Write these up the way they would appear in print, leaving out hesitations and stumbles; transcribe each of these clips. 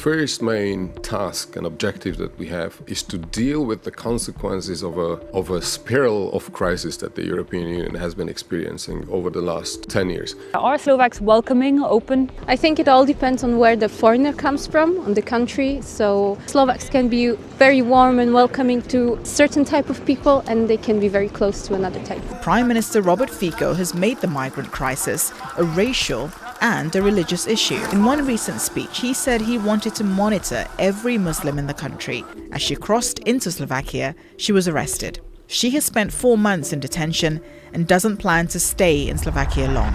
first main task and objective that we have is to deal with the consequences of a spiral of crisis that the European Union has been experiencing over the last 10 years. Are Slovaks welcoming, open? I think it all depends on where the foreigner comes from, on the country. So Slovaks can be very warm and welcoming to certain type of people, and they can be very close to another type. Prime Minister Robert Fico has made the migrant crisis a racial and a religious issue. In one recent speech, he said he wanted to monitor every Muslim in the country. As she crossed into Slovakia, she was arrested. She has spent 4 months in detention and doesn't plan to stay in Slovakia long.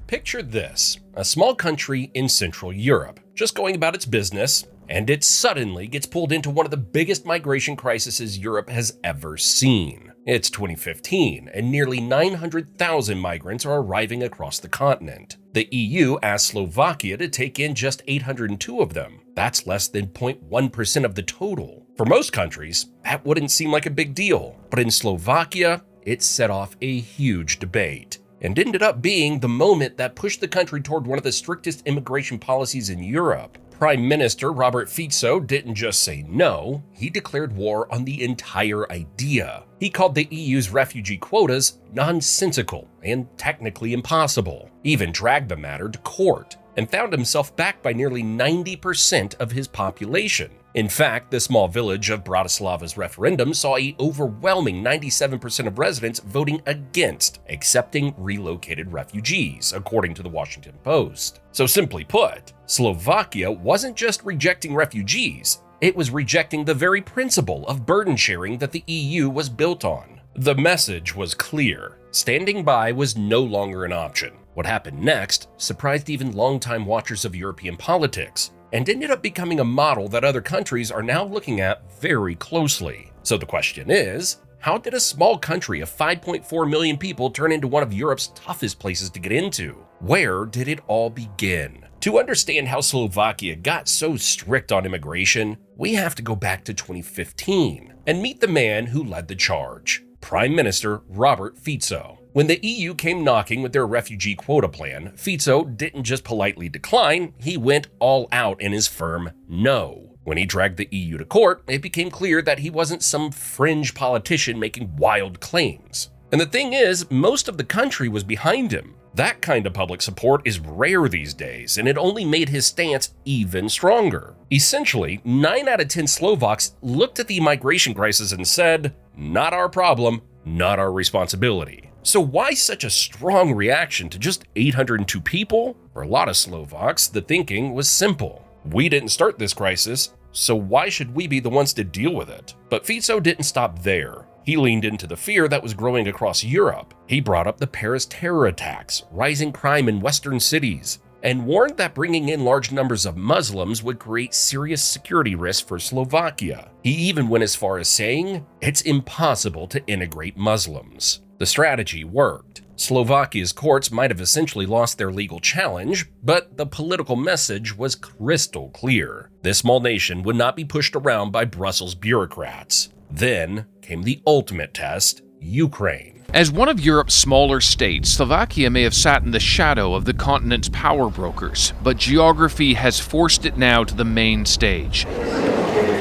Picture this, a small country in Central Europe, just going about its business, and it suddenly gets pulled into one of the biggest migration crises Europe has ever seen. It's 2015, and nearly 900,000 migrants are arriving across the continent. The EU asked Slovakia to take in just 802 of them. That's less than 0.1% of the total. For most countries, that wouldn't seem like a big deal, but in Slovakia, it set off a huge debate, and ended up being the moment that pushed the country toward one of the strictest immigration policies in Europe. Prime Minister Robert Fico didn't just say no, he declared war on the entire idea. He called the EU's refugee quotas nonsensical and technically impossible, even dragged the matter to court, and found himself backed by nearly 90% of his population. In fact, the small village of Bratislava's referendum saw an overwhelming 97% of residents voting against accepting relocated refugees, according to the Washington Post. So simply put, Slovakia wasn't just rejecting refugees, it was rejecting the very principle of burden sharing that the EU was built on. The message was clear. Standing by was no longer an option. What happened next surprised even longtime watchers of European politics, and ended up becoming a model that other countries are now looking at very closely. So the question is, how did a small country of 5.4 million people turn into one of Europe's toughest places to get into? Where did it all begin? To understand how Slovakia got so strict on immigration, we have to go back to 2015 and meet the man who led the charge, Prime Minister Robert Fico. When the EU came knocking with their refugee quota plan, Fico didn't just politely decline, he went all out in his firm no. When he dragged the EU to court, it became clear that he wasn't some fringe politician making wild claims. And the thing is, most of the country was behind him. That kind of public support is rare these days, and it only made his stance even stronger. Essentially, 9 out of 10 Slovaks looked at the migration crisis and said, "Not our problem, not our responsibility." So why such a strong reaction to just 802 people? For a lot of Slovaks, the thinking was simple. We didn't start this crisis, so why should we be the ones to deal with it? But Fico didn't stop there. He leaned into the fear that was growing across Europe. He brought up the Paris terror attacks, rising crime in Western cities, and warned that bringing in large numbers of Muslims would create serious security risks for Slovakia. He even went as far as saying, it's impossible to integrate Muslims. The strategy worked. Slovakia's courts might have essentially lost their legal challenge, but the political message was crystal clear. This small nation would not be pushed around by Brussels bureaucrats. Then came the ultimate test, Ukraine. As one of Europe's smaller states, Slovakia may have sat in the shadow of the continent's power brokers, but geography has forced it now to the main stage.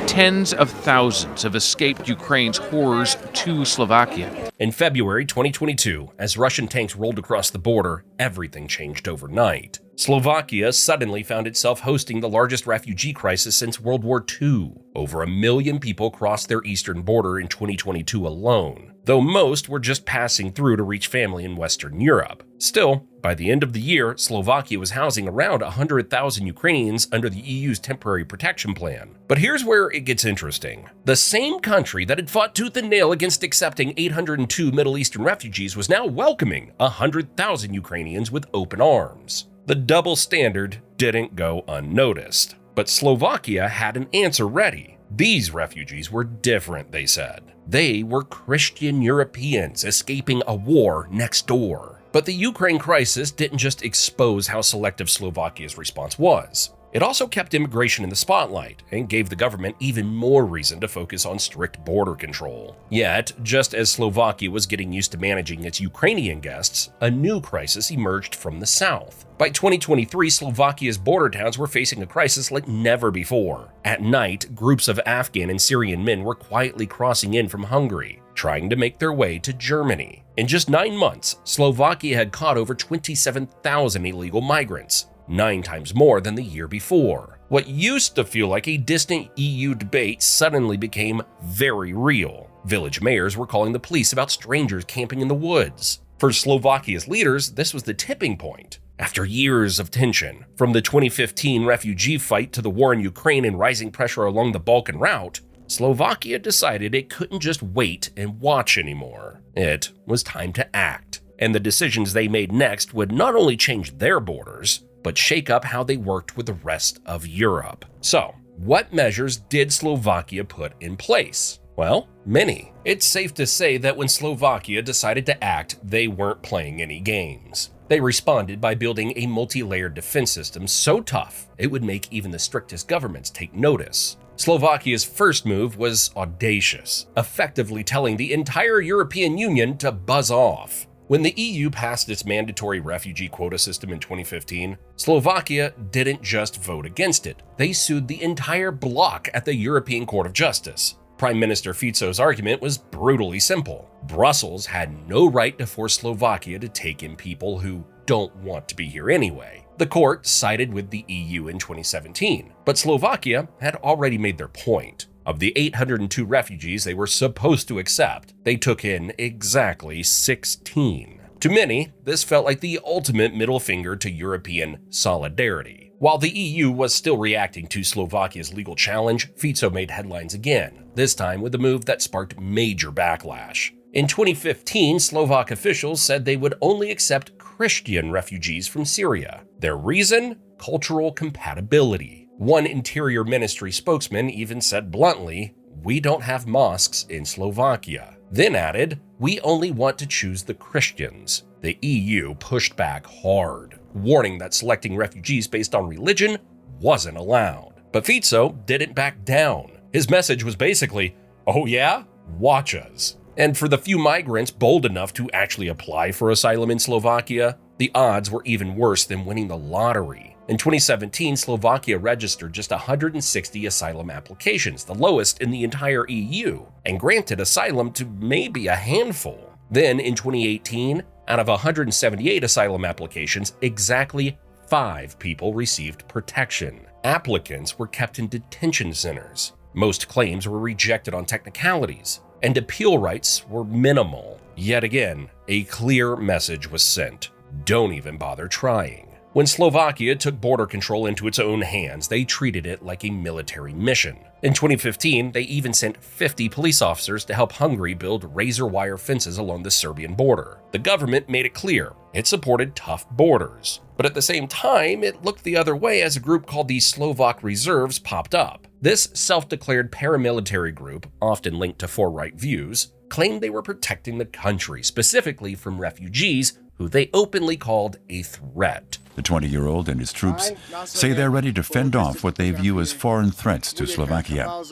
Tens of thousands have escaped Ukraine's horrors to Slovakia. In February 2022, as Russian tanks rolled across the border, everything changed overnight. Slovakia suddenly found itself hosting the largest refugee crisis since World War II. Over 1 million people crossed their eastern border in 2022 alone, though most were just passing through to reach family in Western Europe. Still, by the end of the year, Slovakia was housing around 100,000 Ukrainians under the EU's temporary protection plan. But here's where it gets interesting. The same country that had fought tooth and nail against accepting 802 Middle Eastern refugees was now welcoming 100,000 Ukrainians with open arms. The double standard didn't go unnoticed, but Slovakia had an answer ready. These refugees were different, they said. They were Christian Europeans escaping a war next door. But the Ukraine crisis didn't just expose how selective Slovakia's response was. It also kept immigration in the spotlight and gave the government even more reason to focus on strict border control. Yet, just as Slovakia was getting used to managing its Ukrainian guests, a new crisis emerged from the south. By 2023, Slovakia's border towns were facing a crisis like never before. At night, groups of Afghan and Syrian men were quietly crossing in from Hungary, trying to make their way to Germany. In just 9 months, Slovakia had caught over 27,000 illegal migrants, 9 times more than the year before. What used to feel like a distant EU debate suddenly became very real. Village mayors were calling the police about strangers camping in the woods. For Slovakia's leaders, this was the tipping point. After years of tension, from the 2015 refugee fight to the war in Ukraine and rising pressure along the Balkan route, Slovakia decided it couldn't just wait and watch anymore. It was time to act. And the decisions they made next would not only change their borders, but shake up how they worked with the rest of Europe. So, what measures did Slovakia put in place? Well, many. It's safe to say that when Slovakia decided to act, they weren't playing any games. They responded by building a multi-layered defense system so tough it would make even the strictest governments take notice. Slovakia's first move was audacious, effectively telling the entire European Union to buzz off. When the EU passed its mandatory refugee quota system in 2015, Slovakia didn't just vote against it, they sued the entire bloc at the European Court of Justice. Prime Minister Fico's argument was brutally simple. Brussels had no right to force Slovakia to take in people who don't want to be here anyway. The court sided with the EU in 2017, but Slovakia had already made their point. Of the 802 refugees they were supposed to accept, they took in exactly 16. To many, this felt like the ultimate middle finger to European solidarity. While the EU was still reacting to Slovakia's legal challenge, Fico made headlines again, this time with a move that sparked major backlash. In 2015, Slovak officials said they would only accept Christian refugees from Syria. Their reason? Cultural compatibility. One Interior Ministry spokesman even said bluntly, "We don't have mosques in Slovakia." Then added, "We only want to choose the Christians." The EU pushed back hard, warning that selecting refugees based on religion wasn't allowed. But Fico didn't back down. His message was basically, "Oh yeah? Watch us." And for the few migrants bold enough to actually apply for asylum in Slovakia, the odds were even worse than winning the lottery. In 2017, Slovakia registered just 160 asylum applications, the lowest in the entire EU, and granted asylum to maybe a handful. Then in 2018, out of 178 asylum applications, exactly 5 people received protection. Applicants were kept in detention centers. Most claims were rejected on technicalities, and appeal rights were minimal. Yet again, a clear message was sent. Don't even bother trying. When Slovakia took border control into its own hands, they treated it like a military mission. In 2015, they even sent 50 police officers to help Hungary build razor wire fences along the Serbian border. The government made it clear it supported tough borders. But at the same time, it looked the other way as a group called the Slovak Reserves popped up. This self-declared paramilitary group, often linked to far-right views, claimed they were protecting the country, specifically from refugees who they openly called a threat. The 20-year-old and his troops say they're ready to fend off what they view as foreign threats to Slovakia.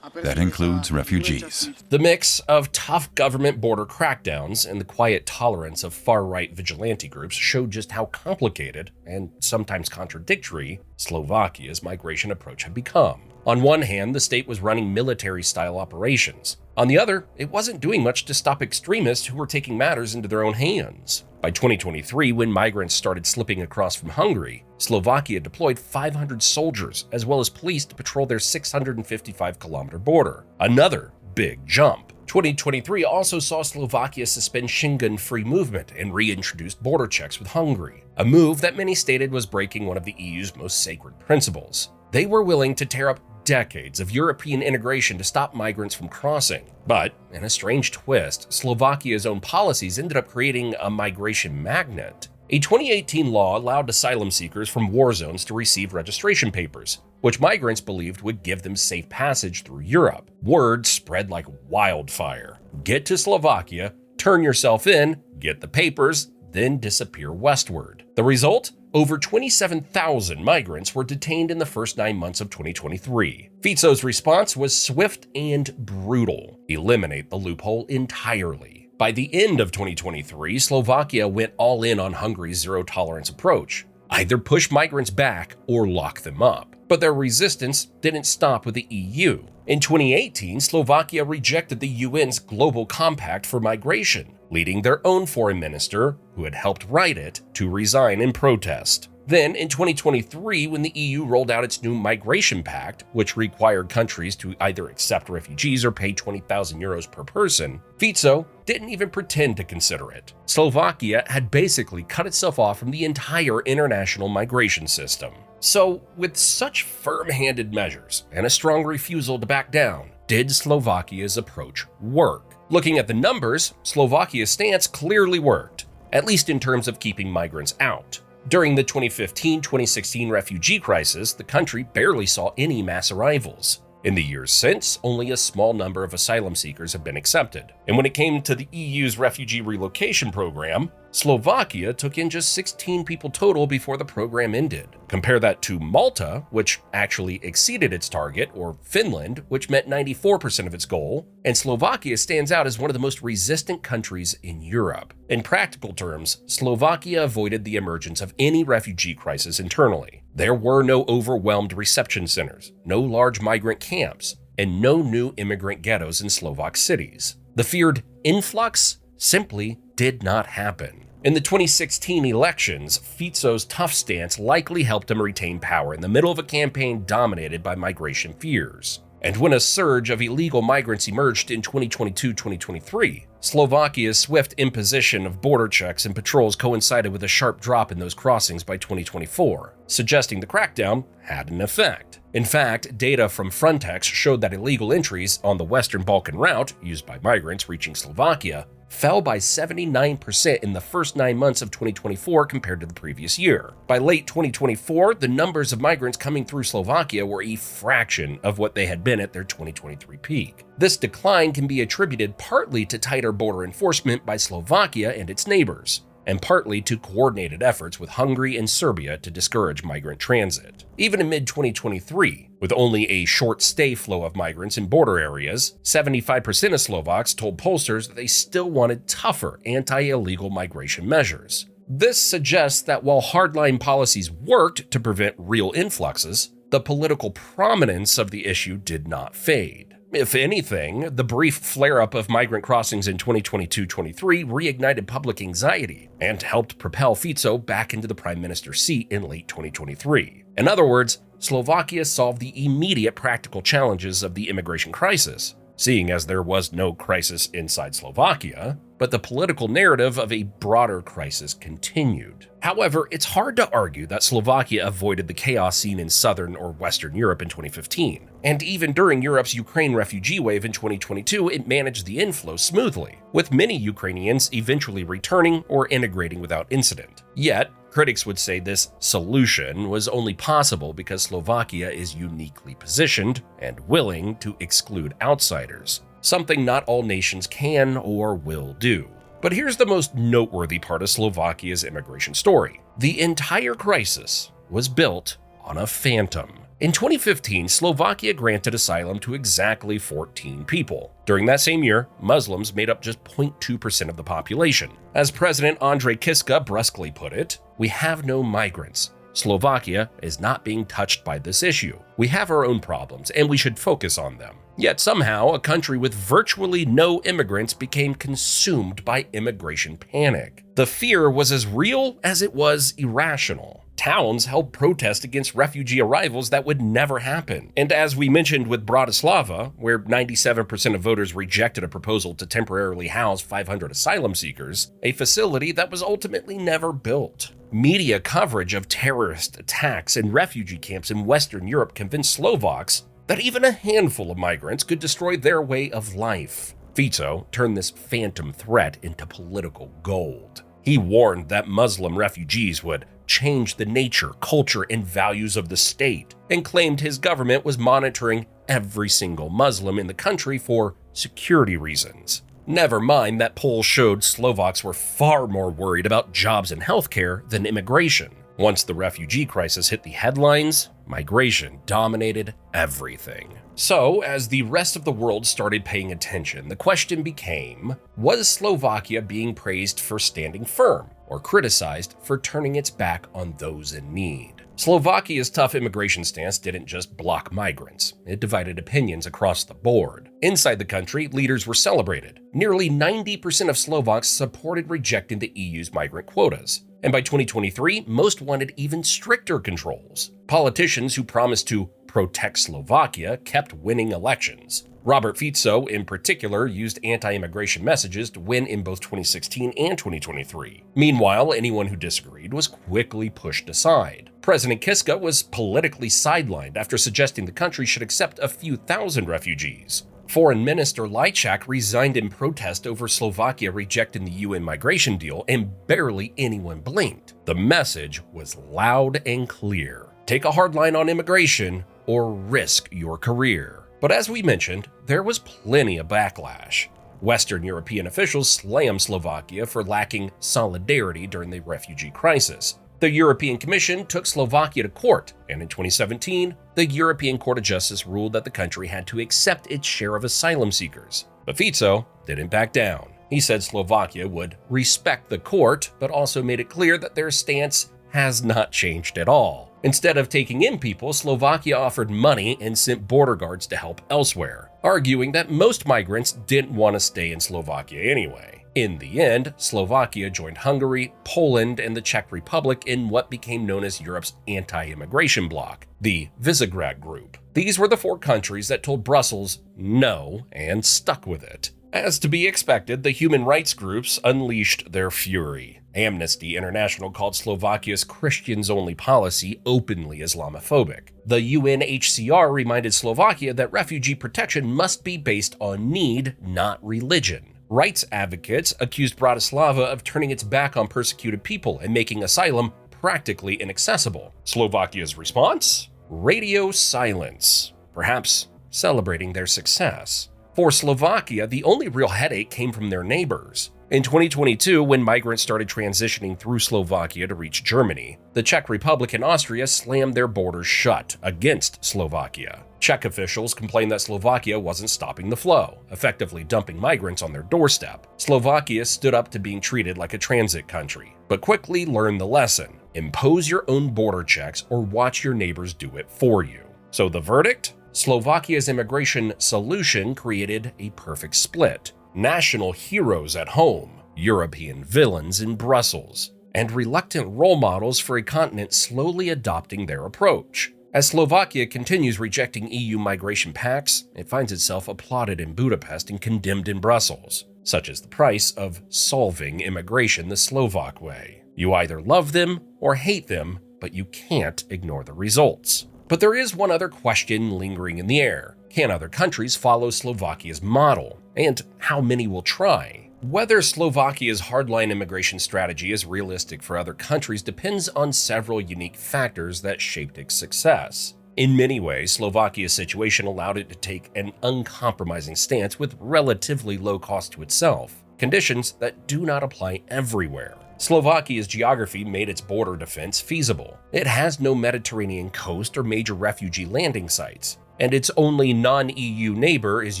That includes refugees. The mix of tough government border crackdowns and the quiet tolerance of far-right vigilante groups showed just how complicated, and sometimes contradictory, Slovakia's migration approach had become. On one hand, the state was running military-style operations. On the other, it wasn't doing much to stop extremists who were taking matters into their own hands. By 2023, when migrants started slipping across from Hungary, Slovakia deployed 500 soldiers as well as police to patrol their 655-kilometer border. Another big jump. 2023 also saw Slovakia suspend Schengen free movement and reintroduced border checks with Hungary, a move that many stated was breaking one of the EU's most sacred principles. They were willing to tear up decades of European integration to stop migrants from crossing. But, in a strange twist, Slovakia's own policies ended up creating a migration magnet. A 2018 law allowed asylum seekers from war zones to receive registration papers, which migrants believed would give them safe passage through Europe. Word spread like wildfire. Get to Slovakia, turn yourself in, get the papers, then disappear westward. The result? over 27,000 migrants were detained in the first 9 months of 2023. Fico's response was swift and brutal: eliminate the loophole entirely. By the end of 2023, Slovakia went all in on Hungary's zero-tolerance approach: either push migrants back or lock them up. But their resistance didn't stop with the EU. In 2018, Slovakia rejected the UN's Global Compact for Migration, leading their own foreign minister, who had helped write it, to resign in protest. Then, in 2023, when the EU rolled out its new Migration Pact, which required countries to either accept refugees or pay 20,000 euros per person, Fico didn't even pretend to consider it. Slovakia had basically cut itself off from the entire international migration system. So, with such firm-handed measures and a strong refusal to back down, did Slovakia's approach work? Looking at the numbers, Slovakia's stance clearly worked, at least in terms of keeping migrants out. During the 2015-2016 refugee crisis, the country barely saw any mass arrivals. In the years since, only a small number of asylum seekers have been accepted. And when it came to the EU's refugee relocation program, Slovakia took in just 16 people total before the program ended. Compare that to Malta, which actually exceeded its target, or Finland, which met 94% of its goal, and Slovakia stands out as one of the most resistant countries in Europe. In practical terms, Slovakia avoided the emergence of any refugee crisis internally. There were no overwhelmed reception centers, no large migrant camps, and no new immigrant ghettos in Slovak cities. The feared influx simply did not happen. In the 2016 elections, Fico's tough stance likely helped him retain power in the middle of a campaign dominated by migration fears. And when a surge of illegal migrants emerged in 2022-2023, Slovakia's swift imposition of border checks and patrols coincided with a sharp drop in those crossings by 2024, suggesting the crackdown had an effect. In fact, data from Frontex showed that illegal entries on the Western Balkan route, used by migrants reaching Slovakia, fell by 79% in the first 9 months of 2024 compared to the previous year. By late 2024, the numbers of migrants coming through Slovakia were a fraction of what they had been at their 2023 peak. This decline can be attributed partly to tighter border enforcement by Slovakia and its neighbors, and partly to coordinated efforts with Hungary and Serbia to discourage migrant transit. Even in mid-2023, with only a short stay flow of migrants in border areas, 75% of Slovaks told pollsters that they still wanted tougher anti-illegal migration measures. This suggests that while hardline policies worked to prevent real influxes, the political prominence of the issue did not fade. If anything, the brief flare-up of migrant crossings in 2022-23 reignited public anxiety and helped propel Fico back into the prime minister seat in late 2023. In other words, Slovakia solved the immediate practical challenges of the immigration crisis, seeing as there was no crisis inside Slovakia, but the political narrative of a broader crisis continued. However, it's hard to argue that Slovakia avoided the chaos seen in southern or western Europe in 2015. And even during Europe's Ukraine refugee wave in 2022, it managed the inflow smoothly, with many Ukrainians eventually returning or integrating without incident. Yet, critics would say this solution was only possible because Slovakia is uniquely positioned and willing to exclude outsiders, something not all nations can or will do. But here's the most noteworthy part of Slovakia's immigration story. The entire crisis was built on a phantom. In 2015, Slovakia granted asylum to exactly 14 people. During that same year, Muslims made up just 0.2% of the population. As President Andrej Kiska brusquely put it, "We have no migrants. Slovakia is not being touched by this issue. We have our own problems, and we should focus on them." Yet somehow, a country with virtually no immigrants became consumed by immigration panic. The fear was as real as it was irrational. Towns held protests against refugee arrivals that would never happen. And as we mentioned with Bratislava, where 97% of voters rejected a proposal to temporarily house 500 asylum seekers, a facility that was ultimately never built. Media coverage of terrorist attacks and refugee camps in Western Europe convinced Slovaks that even a handful of migrants could destroy their way of life. Fico turned this phantom threat into political gold. He warned that Muslim refugees would change the nature, culture, and values of the state, and claimed his government was monitoring every single Muslim in the country for security reasons. Never mind that polls showed Slovaks were far more worried about jobs and healthcare than immigration. Once the refugee crisis hit the headlines, migration dominated everything. So, as the rest of the world started paying attention, the question became, was Slovakia being praised for standing firm or criticized for turning its back on those in need? Slovakia's tough immigration stance didn't just block migrants, it divided opinions across the board. Inside the country, leaders were celebrated. Nearly 90% of Slovaks supported rejecting the EU's migrant quotas. And by 2023, most wanted even stricter controls. Politicians who promised to protect Slovakia kept winning elections. Robert Fico, in particular, used anti-immigration messages to win in both 2016 and 2023. Meanwhile, anyone who disagreed was quickly pushed aside. President Kiska was politically sidelined after suggesting the country should accept a few thousand refugees. Foreign Minister Lajčák resigned in protest over Slovakia rejecting the UN migration deal, and barely anyone blinked. The message was loud and clear. Take a hard line on immigration or risk your career. But as we mentioned, there was plenty of backlash. Western European officials slammed Slovakia for lacking solidarity during the refugee crisis. The European Commission took Slovakia to court, and in 2017, the European Court of Justice ruled that the country had to accept its share of asylum seekers. But Fico didn't back down. He said Slovakia would respect the court, but also made it clear that their stance has not changed at all. Instead of taking in people, Slovakia offered money and sent border guards to help elsewhere, arguing that most migrants didn't want to stay in Slovakia anyway. In the end, Slovakia joined Hungary, Poland, and the Czech Republic in what became known as Europe's anti-immigration bloc, the Visegrad Group. These were the 4 countries that told Brussels no and stuck with it. As to be expected, the human rights groups unleashed their fury. Amnesty International called Slovakia's Christians-only policy openly Islamophobic. The UNHCR reminded Slovakia that refugee protection must be based on need, not religion. Rights advocates accused Bratislava of turning its back on persecuted people and making asylum practically inaccessible. Slovakia's response? Radio silence, perhaps celebrating their success. For Slovakia, the only real headache came from their neighbors. In 2022, when migrants started transitioning through Slovakia to reach Germany, the Czech Republic and Austria slammed their borders shut against Slovakia. Czech officials complained that Slovakia wasn't stopping the flow, effectively dumping migrants on their doorstep. Slovakia stood up to being treated like a transit country, but quickly learned the lesson: impose your own border checks or watch your neighbors do it for you. So the verdict? Slovakia's immigration solution created a perfect split. National heroes at home, European villains in Brussels, and reluctant role models for a continent slowly adopting their approach. As Slovakia continues rejecting EU migration pacts, it finds itself applauded in Budapest and condemned in Brussels. Such is the price of solving immigration the Slovak way. You either love them or hate them, but you can't ignore the results. But there is one other question lingering in the air. Can other countries follow Slovakia's model? And how many will try? Whether Slovakia's hardline immigration strategy is realistic for other countries depends on several unique factors that shaped its success. In many ways, Slovakia's situation allowed it to take an uncompromising stance with relatively low cost to itself, conditions that do not apply everywhere. Slovakia's geography made its border defense feasible. It has no Mediterranean coast or major refugee landing sites, and its only non-EU neighbor is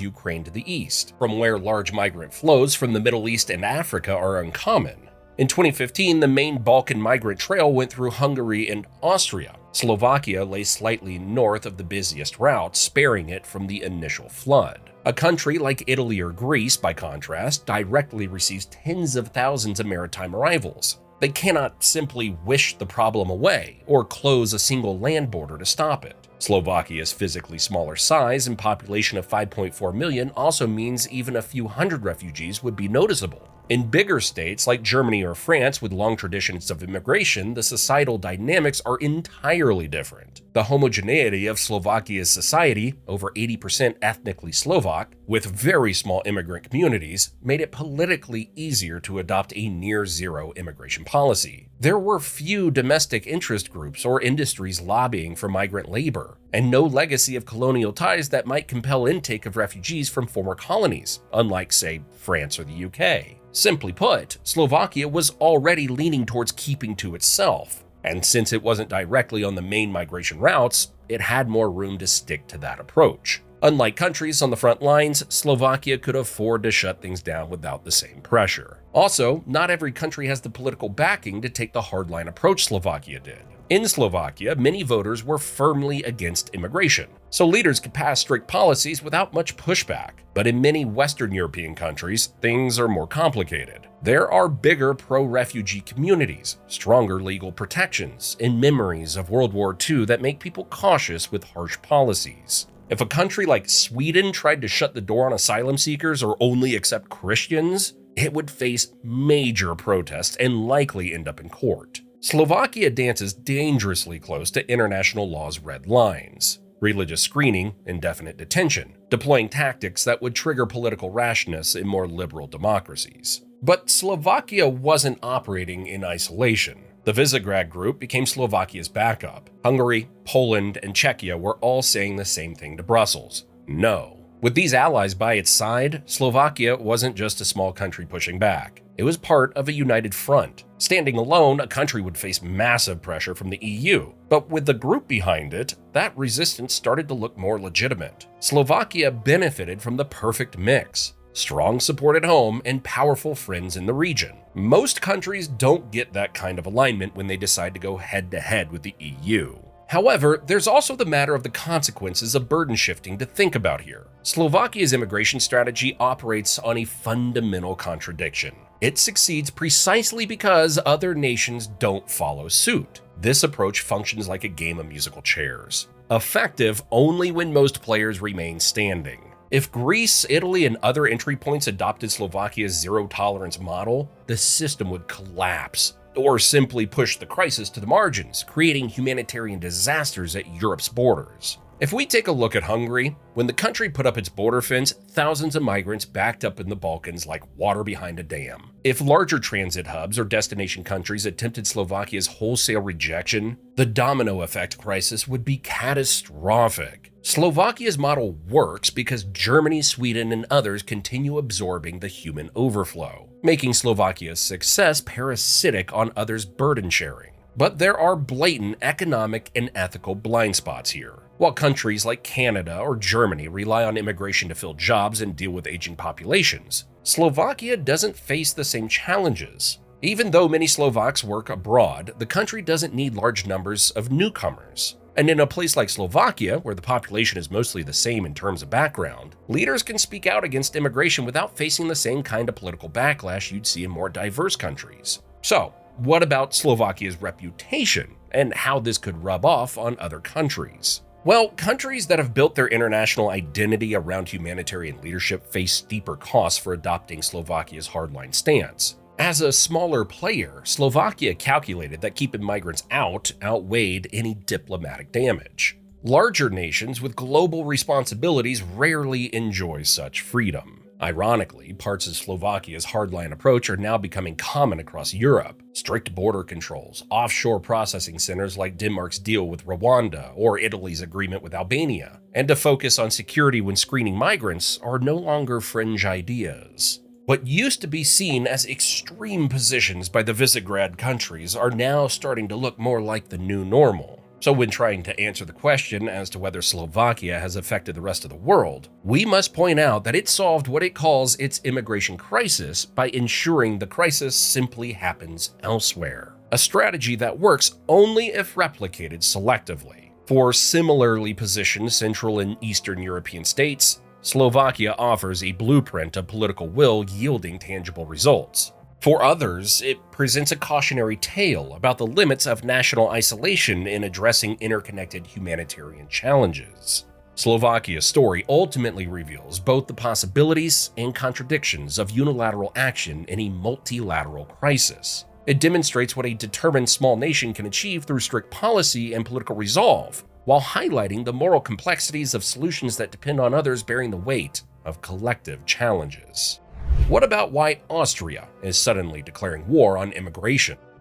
Ukraine to the east, from where large migrant flows from the Middle East and Africa are uncommon. In 2015, the main Balkan migrant trail went through Hungary and Austria. Slovakia lay slightly north of the busiest route, sparing it from the initial flood. A country like Italy or Greece, by contrast, directly receives tens of thousands of maritime arrivals. They cannot simply wish the problem away or close a single land border to stop it. Slovakia's physically smaller size and population of 5.4 million also means even a few hundred refugees would be noticeable. In bigger states like Germany or France with long traditions of immigration, the societal dynamics are entirely different. The homogeneity of Slovakia's society, over 80% ethnically Slovak, with very small immigrant communities, made it politically easier to adopt a near-zero immigration policy. There were few domestic interest groups or industries lobbying for migrant labor, and no legacy of colonial ties that might compel intake of refugees from former colonies, unlike, say, France or the UK. Simply put, Slovakia was already leaning towards keeping to itself. And since it wasn't directly on the main migration routes, it had more room to stick to that approach. Unlike countries on the front lines, Slovakia could afford to shut things down without the same pressure. Also, not every country has the political backing to take the hardline approach Slovakia did. In Slovakia, many voters were firmly against immigration, so leaders could pass strict policies without much pushback. But in many Western European countries, things are more complicated. There are bigger pro-refugee communities, stronger legal protections, and memories of World War II that make people cautious with harsh policies. If a country like Sweden tried to shut the door on asylum seekers or only accept Christians, it would face major protests and likely end up in court. Slovakia dances dangerously close to international law's red lines: religious screening, indefinite detention, deploying tactics that would trigger political rashness in more liberal democracies. But Slovakia wasn't operating in isolation. The Visegrad Group became Slovakia's backup. Hungary, Poland, and Czechia were all saying the same thing to Brussels: no. With these allies by its side, Slovakia wasn't just a small country pushing back. It was part of a united front. Standing alone, a country would face massive pressure from the EU. But with the group behind it, that resistance started to look more legitimate. Slovakia benefited from the perfect mix: strong support at home and powerful friends in the region. Most countries don't get that kind of alignment when they decide to go head-to-head with the EU. However, there's also the matter of the consequences of burden shifting to think about here. Slovakia's immigration strategy operates on a fundamental contradiction. It succeeds precisely because other nations don't follow suit. This approach functions like a game of musical chairs, effective only when most players remain standing. If Greece, Italy, and other entry points adopted Slovakia's zero-tolerance model, the system would collapse, or simply push the crisis to the margins, creating humanitarian disasters at Europe's borders. If we take a look at Hungary, when the country put up its border fence, thousands of migrants backed up in the Balkans like water behind a dam. If larger transit hubs or destination countries attempted Slovakia's wholesale rejection, the domino effect crisis would be catastrophic. Slovakia's model works because Germany, Sweden, and others continue absorbing the human overflow, making Slovakia's success parasitic on others' burden sharing. But there are blatant economic and ethical blind spots here. While countries like Canada or Germany rely on immigration to fill jobs and deal with aging populations, Slovakia doesn't face the same challenges. Even though many Slovaks work abroad, the country doesn't need large numbers of newcomers. And in a place like Slovakia, where the population is mostly the same in terms of background, leaders can speak out against immigration without facing the same kind of political backlash you'd see in more diverse countries. So, what about Slovakia's reputation and how this could rub off on other countries? Well, countries that have built their international identity around humanitarian leadership face steeper costs for adopting Slovakia's hardline stance. As a smaller player, Slovakia calculated that keeping migrants out outweighed any diplomatic damage. Larger nations with global responsibilities rarely enjoy such freedom. Ironically, parts of Slovakia's hardline approach are now becoming common across Europe. Strict border controls, offshore processing centers like Denmark's deal with Rwanda or Italy's agreement with Albania, and a focus on security when screening migrants are no longer fringe ideas. What used to be seen as extreme positions by the Visegrad countries are now starting to look more like the new normal. So when trying to answer the question as to whether Slovakia has affected the rest of the world, we must point out that it solved what it calls its immigration crisis by ensuring the crisis simply happens elsewhere. A strategy that works only if replicated selectively. For similarly positioned Central and Eastern European states, Slovakia offers a blueprint of political will yielding tangible results. For others, it presents a cautionary tale about the limits of national isolation in addressing interconnected humanitarian challenges. Slovakia's story ultimately reveals both the possibilities and contradictions of unilateral action in a multilateral crisis. It demonstrates what a determined small nation can achieve through strict policy and political resolve, while highlighting the moral complexities of solutions that depend on others bearing the weight of collective challenges. What about why Austria is suddenly declaring war on immigration?